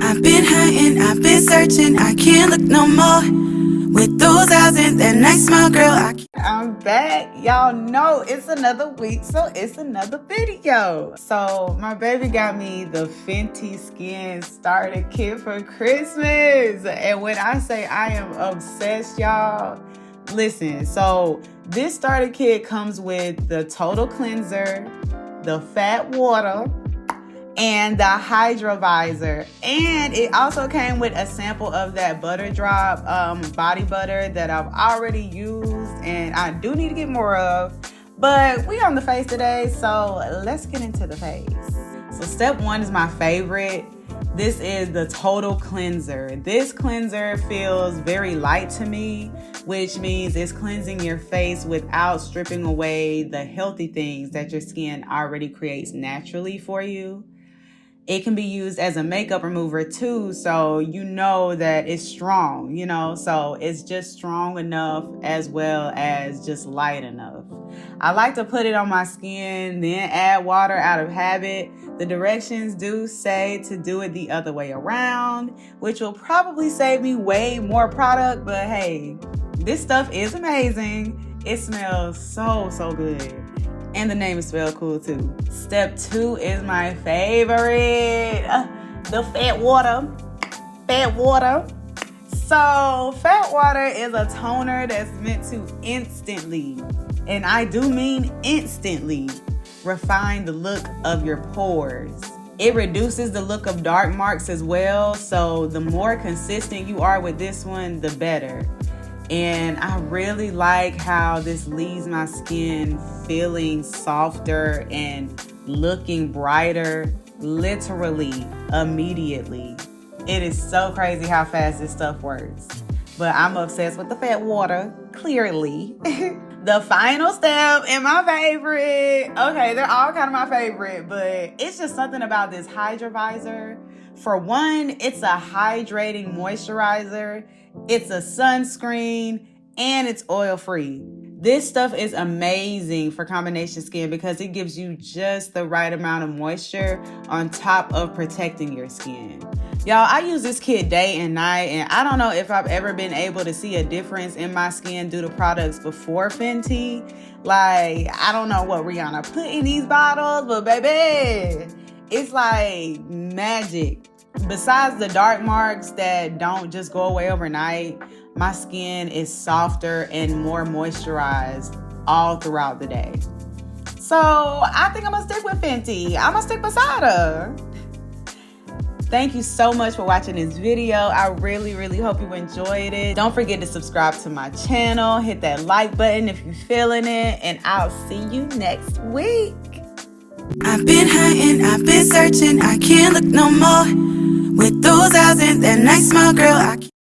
I've been hunting, I've been searching, I can't look no more. With those eyes and that nice smile, girl, I'm back. Y'all know it's another week, so it's another video. So my baby got me the Fenty Skin Starter Kit for Christmas. And when I say I am obsessed, y'all, listen. So this starter kit comes with the Total Cleanser, the Fat Water, and the Hydrovisor, and it also came with a sample of that butter drop body butter that I've already used and I do need to get more of, but we on the face today, so let's get into the face. So step one is my favorite. This is the Total Cleanser. This cleanser feels very light to me, which means it's cleansing your face without stripping away the healthy things that your skin already creates naturally for you. It can be used as a makeup remover too, so you know that it's strong, so it's just strong enough as well as just light enough. I like to put it on my skin, then add water out of habit. The directions do say to do it the other way around, which will probably save me way more product, but hey, this stuff is amazing. It smells so good. And the name is spelled cool too. Step two is my favorite, the Fat Water. Fat Water. So Fat Water is a toner that's meant to instantly, and I do mean instantly, refine the look of your pores. It reduces the look of dark marks as well, so the more consistent you are with this one, the better. And I really like how this leaves my skin feeling softer and looking brighter, literally immediately. It is so crazy how fast this stuff works. But I'm obsessed with the Fat Water, clearly. The final step and my favorite. Okay, they're all kind of my favorite, but it's just something about this Hydrovisor. For one, it's a hydrating moisturizer. It's a sunscreen, and it's oil-free. This stuff is amazing for combination skin because it gives you just the right amount of moisture on top of protecting your skin. Y'all, I use this kit day and night, and I don't know if I've ever been able to see a difference in my skin due to products before Fenty. Like, I don't know what Rihanna put in these bottles, but baby, it's like magic. Besides the dark marks that don't just go away overnight, my skin is softer and more moisturized all throughout the day. So I think I'm gonna stick with Fenty. I'm gonna stick beside her. Thank you so much for watching this video. I really hope you enjoyed it. Don't forget to subscribe to my channel. Hit that like button if you're feeling it. And I'll see you next week. I've been hunting, I've been searching, I can't look no more. With those eyes and that nice smile, girl,